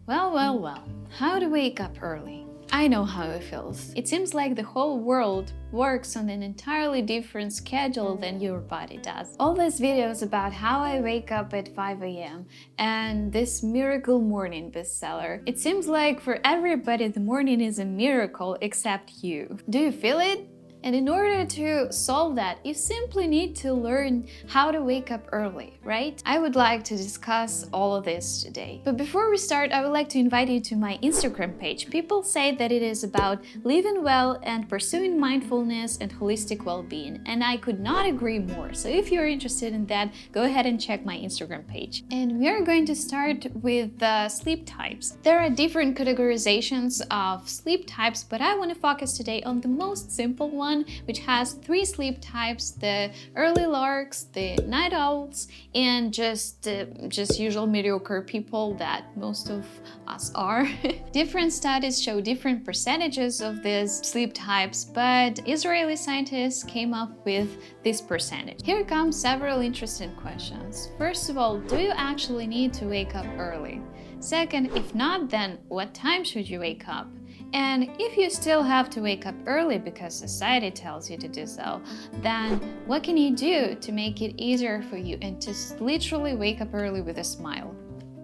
Well, how to wake up early. I know how it feels. It seems like the whole world works on an entirely different schedule than your body does. All these videos about how I wake up at 5 a.m. and this miracle morning bestseller. It seems like for everybody the morning is a miracle except you. Do you feel it? And in order to solve that, you simply need to learn how to wake up early, right? I would like to discuss all of this today. But before we start, I would like to invite you to my Instagram page. People say that it is about living well and pursuing mindfulness and holistic well-being, and I could not agree more. So if you're interested in that, go ahead and check my Instagram page. And we are going to start with sleep types. There are different categorizations of sleep types, but I want to focus today on the most simple one, which has 3 sleep types: the early larks, the night owls, and just usual mediocre people that most of us are. Different studies show different percentages of these sleep types, but Israeli scientists came up with this percentage. Here come several interesting questions. First of all, do you actually need to wake up early? Second, if not, then what time should you wake up? And if you still have to wake up early because society tells you to do so, then what can you do to make it easier for you and to literally wake up early with a smile?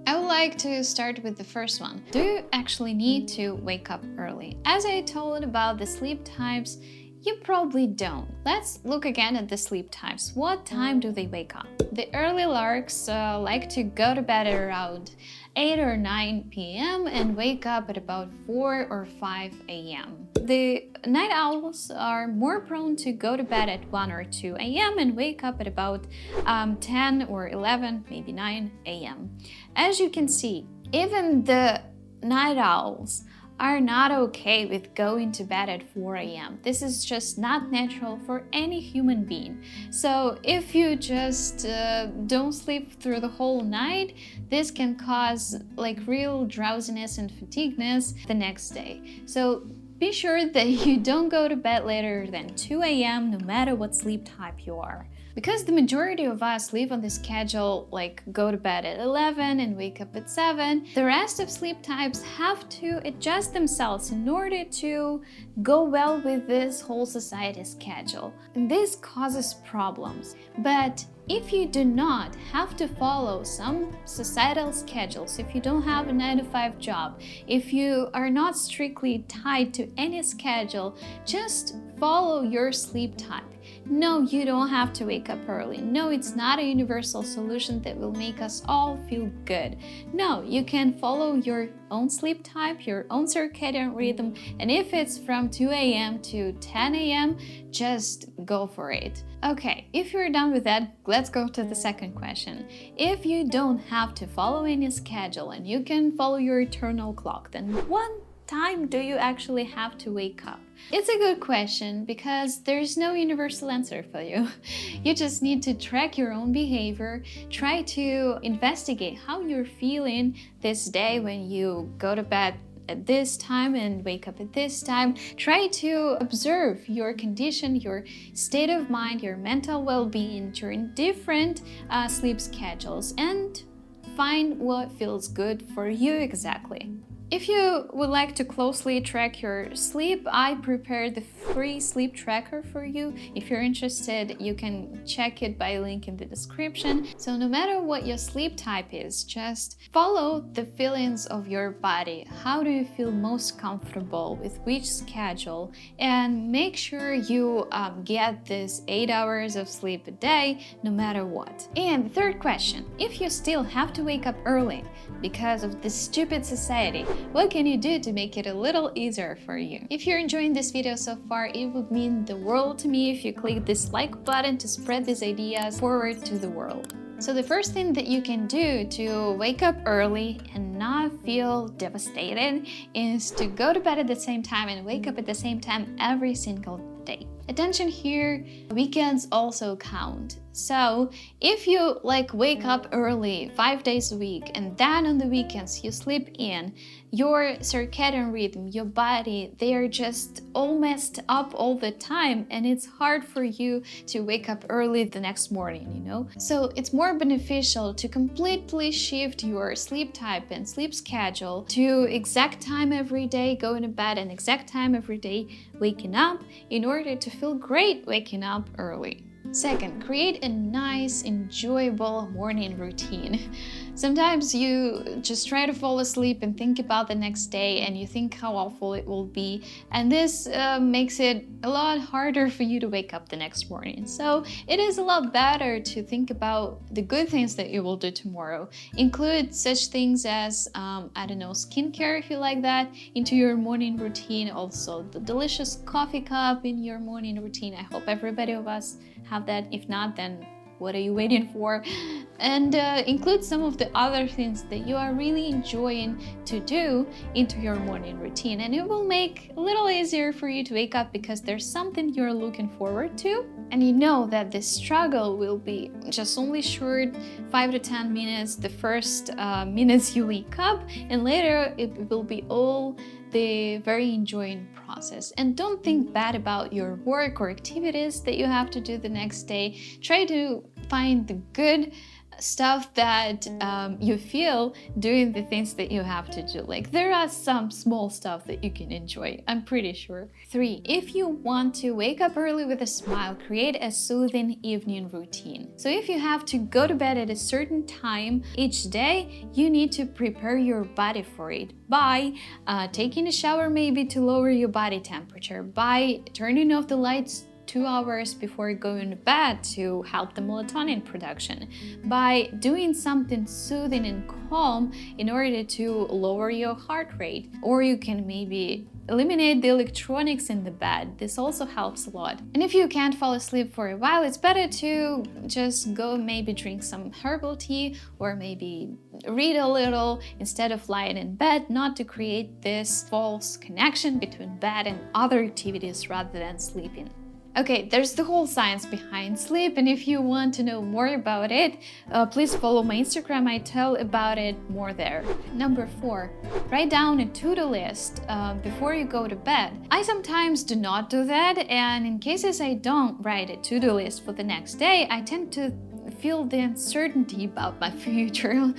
I would like to start with the first one. Do you actually need to wake up early? As I told about the sleep types, you probably don't. Let's look again at the sleep types. What time do they wake up? The early larks like to go to bed at around 8 or 9 p.m. and wake up at about 4 or 5 a.m. The night owls are more prone to go to bed at 1 or 2 a.m. and wake up at about 10 or 11, maybe 9 a.m. As you can see, even the night owls are not okay with going to bed at 4 a.m. This is just not natural for any human being. So if you just don't sleep through the whole night, this can cause like real drowsiness and fatigueness the next day. So be sure that you don't go to bed later than 2 a.m. no matter what sleep type you are. Because the majority of us live on the schedule, like go to bed at 11 and wake up at 7, the rest of sleep types have to adjust themselves in order to go well with this whole society schedule. And this causes problems. But if you do not have to follow some societal schedules, if you don't have a 9-to-5 job, if you are not strictly tied to any schedule, just follow your sleep type. No, you don't have to wake up early. No, it's not a universal solution that will make us all feel good. No, you can follow your own sleep type, your own circadian rhythm, and if it's from 2 a.m. to 10 a.m., just go for it. Okay, if you're done with that, let's go to the second question. If you don't have to follow any schedule and you can follow your eternal clock, then what time do you actually have to wake up? It's a good question because there's no universal answer for you. You just need to track your own behavior, try to investigate how you're feeling this day when you go to bed at this time and wake up at this time. Try to observe your condition, your state of mind, your mental well-being during different sleep schedules and find what feels good for you exactly. If you would like to closely track your sleep, I prepared the free sleep tracker for you. If you're interested, you can check it by link in the description. So no matter what your sleep type is, just follow the feelings of your body. How do you feel most comfortable with which schedule? And make sure you get this 8 hours of sleep a day, no matter what. And the third question, if you still have to wake up early because of this stupid society, what can you do to make it a little easier for you? If you're enjoying this video so far, it would mean the world to me if you click this like button to spread these ideas forward to the world. So the first thing that you can do to wake up early and not feel devastated is to go to bed at the same time and wake up at the same time every single day. Attention here, weekends also count. So if you wake up early 5 days a week and then on the weekends you sleep in, your circadian rhythm, your body, they are just all messed up all the time, and it's hard for you to wake up early the next morning, you know? So it's more beneficial to completely shift your sleep type and sleep schedule to exact time every day going to bed and exact time every day waking up in order to feel great waking up early. Second, create a nice, enjoyable morning routine. Sometimes you just try to fall asleep and think about the next day, and you think how awful it will be, and this makes it a lot harder for you to wake up the next morning. So it is a lot better to think about the good things that you will do tomorrow. Include such things as, I don't know, skincare if you like that, into your morning routine. Also, the delicious coffee cup in your morning routine. I hope everybody of us have that. If not, then what are you waiting for? And include some of the other things that you are really enjoying to do into your morning routine, and it will make a little easier for you to wake up because there's something you're looking forward to, and you know that this struggle will be just only short 5 to 10 minutes the first minutes you wake up, and later it will be all the very enjoying process. And don't think bad about your work or activities that you have to do the next day. Try to find the good stuff that you feel doing the things that you have to do. Like, there are some small stuff that you can enjoy, I'm pretty sure. 3, if you want to wake up early with a smile, create a soothing evening routine. So if you have to go to bed at a certain time each day, you need to prepare your body for it by taking a shower, maybe to lower your body temperature, by turning off the lights 2 hours before going to bed to help the melatonin production, by doing something soothing and calm in order to lower your heart rate. Or you can maybe eliminate the electronics in the bed. This also helps a lot. And if you can't fall asleep for a while, it's better to just go maybe drink some herbal tea or maybe read a little instead of lying in bed, not to create this false connection between bed and other activities rather than sleeping. Okay, there's the whole science behind sleep, and if you want to know more about it, please follow my Instagram. I tell about it more there. Number 4, write down a to-do list before you go to bed. I sometimes do not do that, and in cases I don't write a to-do list for the next day, I tend to feel the uncertainty about my future.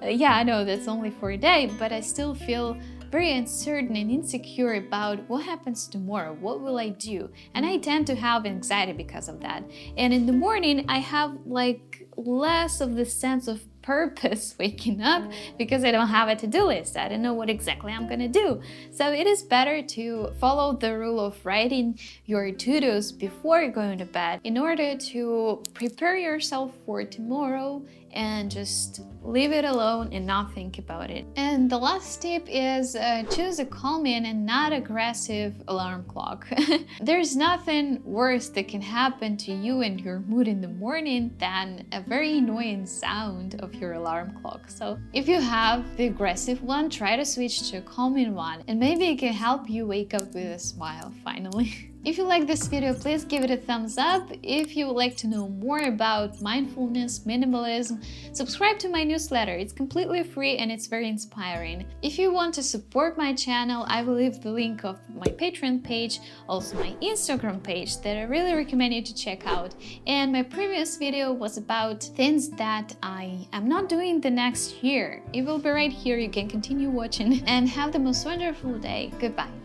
Yeah, I know that's only for a day, but I still feel very uncertain and insecure about what happens tomorrow, what will I do? And I tend to have anxiety because of that. And in the morning, I have less of the sense of purpose waking up because I don't have a to-do list. I don't know what exactly I'm gonna do. So it is better to follow the rule of writing your to-dos before going to bed in order to prepare yourself for tomorrow and just leave it alone and not think about it. And the last tip is choose a calming and not aggressive alarm clock. There's nothing worse that can happen to you and your mood in the morning than a very annoying sound of your alarm clock. So if you have the aggressive one, try to switch to a calming one, and maybe it can help you wake up with a smile finally. If you like this video, please give it a thumbs up. If you would like to know more about mindfulness, minimalism, subscribe to my newsletter. It's completely free and it's very inspiring. If you want to support my channel, I will leave the link of my Patreon page, also my Instagram page that I really recommend you to check out. And my previous video was about things that I am not doing the next year. It will be right here. You can continue watching and have the most wonderful day. Goodbye.